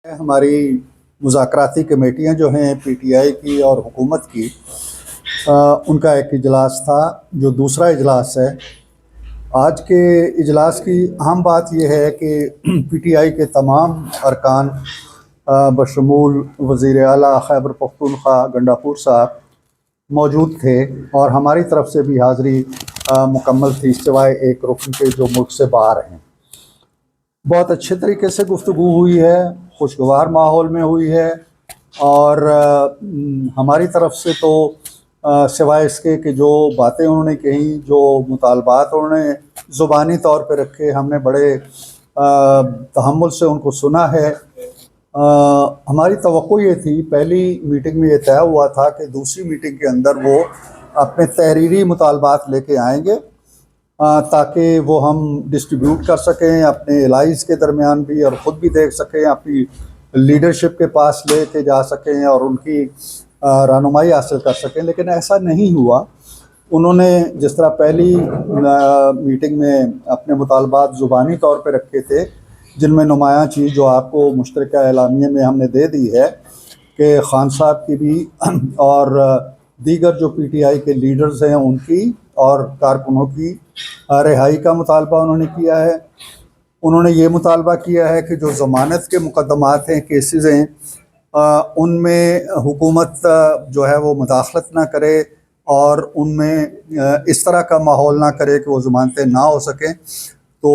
ہماری مذاکراتی کمیٹیاں جو ہیں پی ٹی آئی کی اور حکومت کی ان کا ایک اجلاس تھا جو دوسرا اجلاس ہے۔ آج کے اجلاس کی اہم بات یہ ہے کہ پی ٹی آئی کے تمام ارکان بشمول وزیر اعلیٰ خیبر پختونخوا گنڈاپور صاحب موجود تھے اور ہماری طرف سے بھی حاضری مکمل تھی سوائے ایک رکن کے جو ملک سے باہر ہیں۔ بہت اچھے طریقے سے گفتگو ہوئی ہے، خوشگوار ماحول میں ہوئی ہے، اور ہماری طرف سے تو سوائے اس کے کہ جو باتیں انہوں نے کہیں، جو مطالبات انہوں نے زبانی طور پہ رکھے، ہم نے بڑے تحمل سے ان کو سنا ہے۔ ہماری توقع یہ تھی، پہلی میٹنگ میں یہ طے ہوا تھا کہ دوسری میٹنگ کے اندر وہ اپنے تحریری مطالبات لے کے آئیں گے تاکہ وہ ہم ڈسٹریبیوٹ کر سکیں اپنے الائز کے درمیان بھی، اور خود بھی دیکھ سکیں، اپنی لیڈرشپ کے پاس لے کے جا سکیں اور ان کی رہنمائی حاصل کر سکیں۔ لیکن ایسا نہیں ہوا۔ انہوں نے جس طرح پہلی میٹنگ میں اپنے مطالبات زبانی طور پہ رکھے تھے، جن میں نمایاں چیز جو آپ کو مشترکہ اعلامیے میں ہم نے دے دی ہے کہ خان صاحب کی بھی اور دیگر جو پی ٹی آئی کے لیڈرز ہیں ان کی اور کارکنوں کی رہائی کا مطالبہ انہوں نے کیا ہے۔ انہوں نے یہ مطالبہ کیا ہے کہ جو ضمانت کے مقدمات ہیں، کیسز ہیں، ان میں حکومت جو ہے وہ مداخلت نہ کرے اور ان میں اس طرح کا ماحول نہ کرے کہ وہ ضمانتیں نہ ہو سکیں۔ تو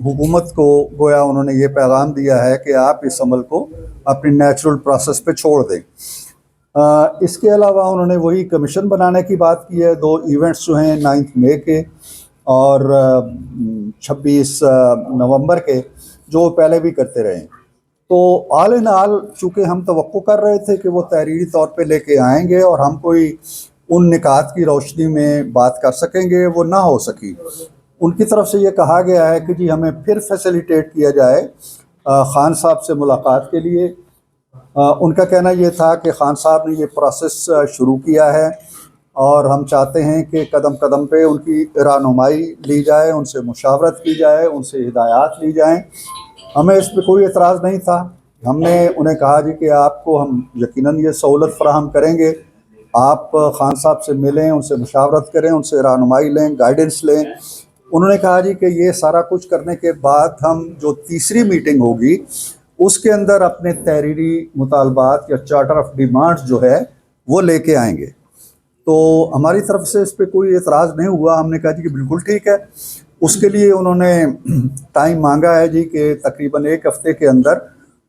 حکومت کو گویا انہوں نے یہ پیغام دیا ہے کہ آپ اس عمل کو اپنی نیچرل پروسیس پہ چھوڑ دیں۔ اس کے علاوہ انہوں نے وہی کمیشن بنانے کی بات کی ہے۔ 2 ایونٹس جو ہیں 9 مئی کے اور 26 نومبر کے، جو پہلے بھی کرتے رہے ہیں۔ تو آل ان آل چونکہ ہم توقع کر رہے تھے کہ وہ تحریری طور پہ لے کے آئیں گے اور ہم کوئی ان نکات کی روشنی میں بات کر سکیں گے، وہ نہ ہو سکی۔ ان کی طرف سے یہ کہا گیا ہے کہ جی ہمیں پھر فیسیلیٹیٹ کیا جائے خان صاحب سے ملاقات کے لیے۔ ان کا کہنا یہ تھا کہ خان صاحب نے یہ پروسیس شروع کیا ہے اور ہم چاہتے ہیں کہ قدم قدم پہ ان کی رہنمائی لی جائے، ان سے مشاورت کی جائے، ان سے ہدایات لی جائیں۔ ہمیں اس پہ کوئی اعتراض نہیں تھا۔ ہم نے انہیں کہا جی کہ آپ کو ہم یقیناً یہ سہولت فراہم کریں گے، آپ خان صاحب سے ملیں، ان سے مشاورت کریں، ان سے رہنمائی لیں، گائیڈنس لیں۔ انہوں نے کہا جی کہ یہ سارا کچھ کرنے کے بعد ہم جو تیسری میٹنگ ہوگی اس کے اندر اپنے تحریری مطالبات یا چارٹر آف ڈیمانڈز جو ہے وہ لے کے آئیں گے۔ تو ہماری طرف سے اس پہ کوئی اعتراض نہیں ہوا۔ ہم نے کہا جی کہ بالکل ٹھیک ہے۔ اس کے لیے انہوں نے ٹائم مانگا ہے جی کہ تقریباً 1 ہفتے کے اندر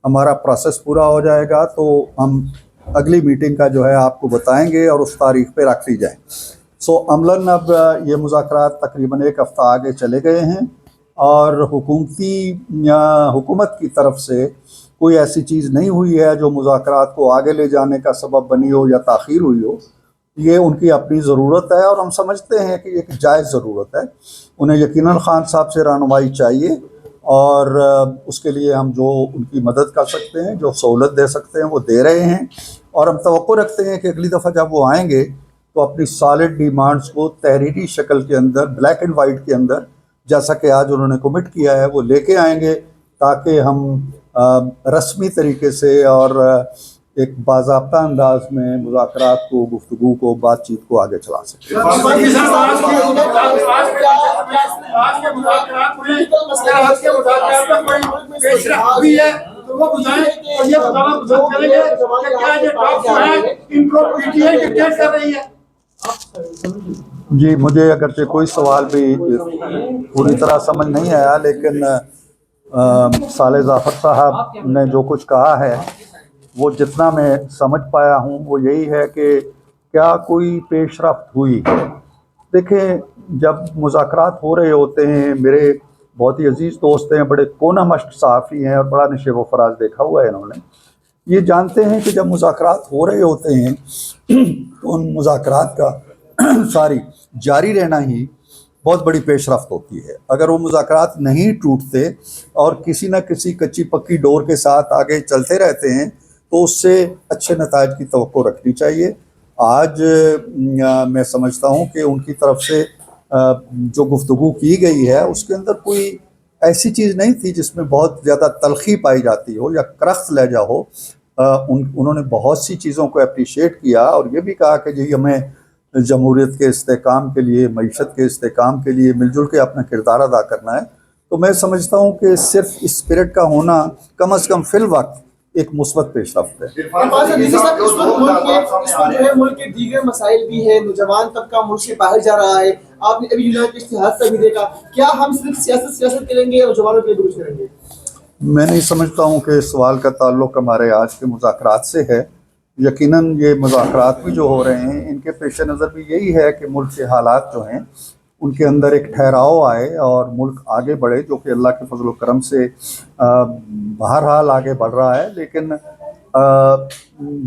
ہمارا پروسیس پورا ہو جائے گا، تو ہم اگلی میٹنگ کا جو ہے آپ کو بتائیں گے اور اس تاریخ پہ رکھ لی جائیں۔ عملاً اب یہ مذاکرات تقریباً 1 ہفتہ آگے چلے گئے ہیں اور حکومت کی طرف سے کوئی ایسی چیز نہیں ہوئی ہے جو مذاکرات کو آگے لے جانے کا سبب بنی ہو یا تاخیر ہوئی ہو۔ یہ ان کی اپنی ضرورت ہے اور ہم سمجھتے ہیں کہ یہ ایک جائز ضرورت ہے۔ انہیں یقیناً خان صاحب سے رہنمائی چاہیے اور اس کے لیے ہم جو ان کی مدد کر سکتے ہیں، جو سہولت دے سکتے ہیں، وہ دے رہے ہیں، اور ہم توقع رکھتے ہیں کہ اگلی دفعہ جب وہ آئیں گے تو اپنی سالڈ ڈیمانڈز کو تحریری شکل کے اندر، بلیک اینڈ وائٹ کے اندر، جیسا کہ آج انہوں نے کمٹ کیا ہے، وہ لے کے آئیں گے تاکہ ہم رسمی طریقے سے اور ایک باضابطہ انداز میں مذاکرات کو، گفتگو کو، بات چیت کو آگے چلا سکیں۔ جی مجھے اگرچہ کوئی سوال بھی پوری طرح سمجھ نہیں آیا، لیکن صالح ظفر صاحب نے جو کچھ کہا ہے وہ جتنا میں سمجھ پایا ہوں وہ یہی ہے کہ کیا کوئی پیش رفت ہوئی۔ دیکھیں، جب مذاکرات ہو رہے ہوتے ہیں، میرے بہت ہی عزیز دوست ہیں، بڑے کونا مشق صحافی ہیں اور بڑا نشیب و فراز دیکھا ہوا ہے انہوں نے، یہ جانتے ہیں کہ جب مذاکرات ہو رہے ہوتے ہیں تو ان مذاکرات کا جاری رہنا ہی بہت بڑی پیش رفت ہوتی ہے۔ اگر وہ مذاکرات نہیں ٹوٹتے اور کسی نہ کسی کچی پکی ڈور کے ساتھ آگے چلتے رہتے ہیں تو اس سے اچھے نتائج کی توقع رکھنی چاہیے۔ آج میں سمجھتا ہوں کہ ان کی طرف سے جو گفتگو کی گئی ہے اس کے اندر کوئی ایسی چیز نہیں تھی جس میں بہت زیادہ تلخی پائی جاتی ہو یا کرخت لہجہ ہو. انہوں نے بہت سی چیزوں کو اپریشیٹ کیا اور یہ بھی کہا کہ جی ہمیں جمہوریت کے استحکام کے لیے، معیشت کے استحکام کے لیے مل جل کے اپنا کردار ادا کرنا ہے. تو میں سمجھتا ہوں کہ صرف اسپرٹ کا ہونا کم از کم فی الوقت ایک مثبت پیش رفت ہے. اس میں جو ہے ملک کے دیگر مسائل بھی ہیں، نوجوان طبقہ ملک سے باہر جا رہا ہے. آپ نے ابھی یونائٹڈ اشتہار کا بھی دیکھا. کیا ہم صرف سیاست کریں گے یا نوجوانوں کے لیے کچھ کریں گے؟ میں نہیں سمجھتا ہوں کہ اس سوال کا تعلق ہمارے آج کے مذاکرات سے ہے. یقیناً یہ مذاکرات بھی جو ہو رہے ہیں ان کے پیش نظر بھی یہی ہے کہ ملک کے حالات جو ہیں ان کے اندر ایک ٹھہراؤ آئے اور ملک آگے بڑھے، جو کہ اللہ کے فضل و کرم سے بہرحال آگے بڑھ رہا ہے. لیکن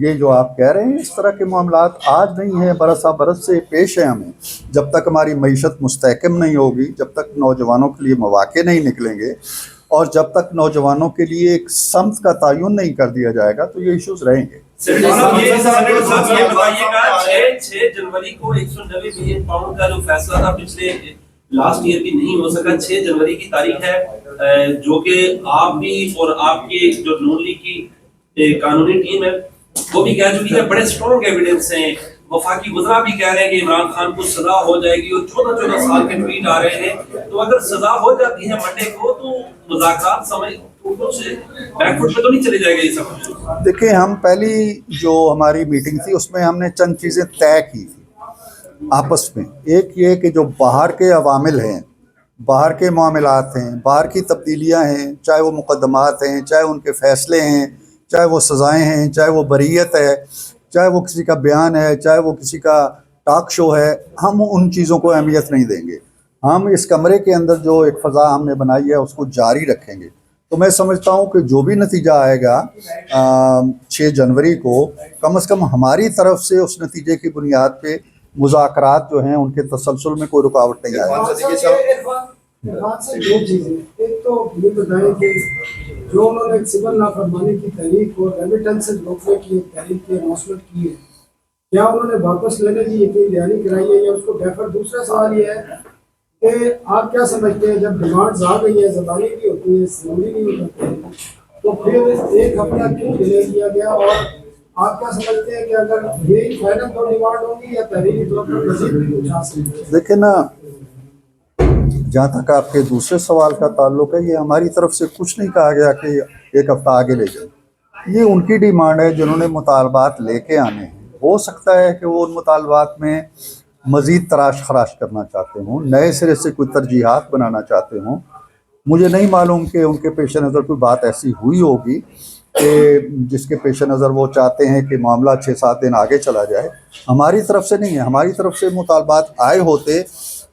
یہ جو آپ کہہ رہے ہیں اس طرح کے معاملات آج نہیں ہیں، برسا برس سے پیش ہیں ہمیں. جب تک ہماری معیشت مستحکم نہیں ہوگی، جب تک نوجوانوں کے لیے مواقع نہیں نکلیں گے اور جب تک نوجوانوں کے لیے ایک سمت کا تعین نہیں کر دیا جائے گا تو یہ ایشوز رہیں گے. یہ بتائیے گا 6 جنوری کو 190 ملین پاؤنڈ کا جو فیصلہ تھا پچھلے لاسٹ ایئر کی نہیں ہو سکا، 6 جنوری کی تاریخ ہے جو کہ آپ بھی اور آپ کی جو نون لیگ کی قانونی ٹیم ہے وہ بھی کہہ چکی ہے. بڑے اسٹرانگ ایویڈنس ہیں. وفاقی وزراء بھی کہہ رہے ہیں کہ عمران خان کو سزا ہو جائے گی اور 14 سال کے ٹویٹ آ رہے ہیں. تو اگر سزا ہو جاتی ہے منڈے کو تو مذاکرات سمجھ بیک فٹ پہ تو نہیں چلے جائے گا یہ سب؟ دیکھیں، ہم پہلی جو ہماری میٹنگ تھی اس میں ہم نے چند چیزیں طے کی تھی آپس میں. ایک یہ کہ جو باہر کے عوامل ہیں، باہر کے معاملات ہیں، باہر کی تبدیلیاں ہیں، چاہے وہ مقدمات ہیں، چاہے ان کے فیصلے ہیں، چاہے وہ سزائیں ہیں، چاہے وہ بریت ہے، چاہے وہ کسی کا بیان ہے، چاہے وہ کسی کا ٹاک شو ہے، ہم ان چیزوں کو اہمیت نہیں دیں گے. ہم اس کمرے کے اندر جو ایک فضا ہم نے بنائی ہے اس کو جاری رکھیں گے. تو میں سمجھتا ہوں کہ جو بھی نتیجہ آئے گا 6 جنوری کو، کم از کم ہماری طرف سے اس نتیجے کی بنیاد پہ مذاکرات جو ہیں ان کے تسلسل میں کوئی رکاوٹ نہیں آئے گی. دو چیزیں. ایک تو یہ بتائیں کہ جو انہوں نے سول نافرمانی کی تحریک اور ریمیٹنس روکنے کی تحریک کی اناؤنسمنٹ کی ہے، کیا انہوں نے واپس لینے کی یقین دہانی کرائی ہے یا اس کو ڈیفر؟ دوسرا سوال یہ ہے کہ آپ کیا سمجھتے ہیں جب ڈیمانڈز آ گئی ہے، زبانی بھی ہوتی ہے، سنوری بھی ہو جاتی ہے، تو پھر 1 ہفتہ کیوں ڈیلے کیا گیا؟ اور آپ کیا سمجھتے ہیں کہ اگر یہی فائنل دو ڈیمانڈ ہوں گی یا تحریری طور پر مزید بھی کچھ حاصل ہے؟ دیکھیں نا، جہاں تک آپ کے دوسرے سوال کا تعلق ہے، یہ ہماری طرف سے کچھ نہیں کہا گیا کہ 1 ہفتہ آگے لے جائیں. یہ ان کی ڈیمانڈ ہے جنہوں نے مطالبات لے کے آنے ہیں. ہو سکتا ہے کہ وہ ان مطالبات میں مزید تراش خراش کرنا چاہتے ہوں، نئے سرے سے کوئی ترجیحات بنانا چاہتے ہوں. مجھے نہیں معلوم کہ ان کے پیش نظر کوئی بات ایسی ہوئی ہوگی کہ جس کے پیش نظر وہ چاہتے ہیں کہ معاملہ 6-7 دن آگے چلا جائے. ہماری طرف سے نہیں ہے. ہماری طرف سے مطالبات آئے ہوتے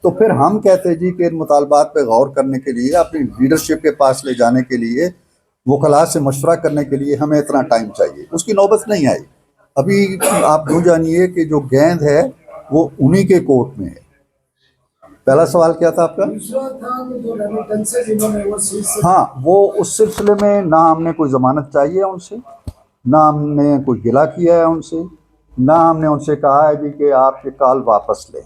تو پھر ہم کہتے جی کہ ان مطالبات پہ غور کرنے کے لیے، اپنی لیڈرشپ کے پاس لے جانے کے لیے، وکلاء سے مشورہ کرنے کے لیے ہمیں اتنا ٹائم چاہیے. اس کی نوبت نہیں آئی. ابھی آپ یوں جانیے کہ جو گیند ہے وہ انہی کے کورٹ میں ہے. پہلا سوال کیا تھا آپ کا؟ دوسرا تھا کہ جو ریمیٹنسز انہوں نے overseas سے، ہاں، وہ اس سلسلے میں نہ ہم نے کوئی ضمانت چاہیے ان سے، نہ ہم نے کوئی گلہ کیا ہے ان سے، نہ ہم نے ان سے کہا ہے جی کہ آپ یہ کال واپس لیں.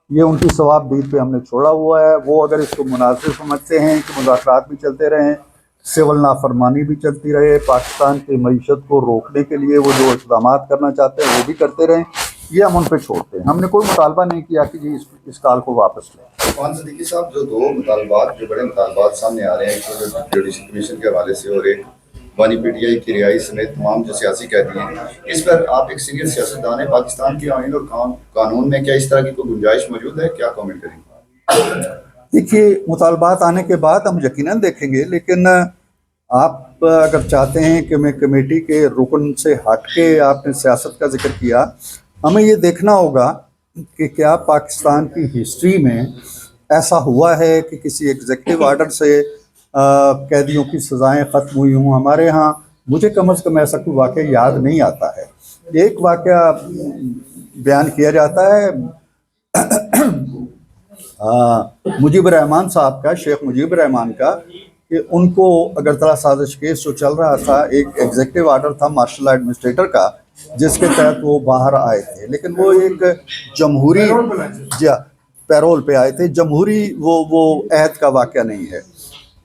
یہ ان کی ثواب دید پہ ہم نے چھوڑا ہوا ہے. وہ اگر اس کو مناسب سمجھتے ہیں کہ مذاکرات بھی چلتے رہیں، سول نافرمانی بھی چلتی رہے، پاکستان کی معیشت کو روکنے کے لیے وہ جو اقدامات کرنا چاہتے ہیں وہ بھی کرتے رہیں، یہ ہم ان پہ چھوڑتے ہیں. ہم نے کوئی مطالبہ نہیں کیا کہ جی اس کال کو واپس لیں. عثمان صدیقی صاحب، جو 2 مطالبات، جو بڑے مطالبات سامنے آ رہے ہیں، ایک جوڈیشل کمیشن کے حوالے سے اور ایک بانی پی ٹی آئی کی رہائی سمیت تمام جو سیاسی قیدی ہیں، اس پر آپ ایک سینئر سیاستدان ہیں، پاکستان کے آئین اور قانون میں کیا اس طرح کی کوئی گنجائش موجود ہے؟ کیا کامنٹ کریں گے؟ دیکھیے، مطالبات آنے کے بعد ہم یقیناً دیکھیں گے، لیکن آپ اگر چاہتے ہیں کہ میں کمیٹی کے رکن سے ہٹ کے آپ نے سیاست کا ذکر کیا، ہمیں یہ دیکھنا ہوگا کہ کیا پاکستان کی ہسٹری میں ایسا ہوا ہے کہ کسی ایگزیکٹو آرڈر سے قیدیوں کی سزائیں ختم ہوئی ہوں. ہمارے ہاں مجھے کم از کم ایسا کوئی واقعہ یاد نہیں آتا ہے. ایک واقعہ بیان کیا جاتا ہے مجیب الرحمان صاحب کا، شیخ مجیب الرحمان کا، کہ ان کو اگرتلہ سازش کیس جو چل رہا تھا، ایک ایگزیکٹو آرڈر تھا مارشل ایڈمنسٹریٹر کا جس کے تحت وہ باہر آئے تھے، لیکن وہ ایک جمہوری پیرول پہ آئے تھے، جمہوری وہ عہد کا واقعہ نہیں ہے.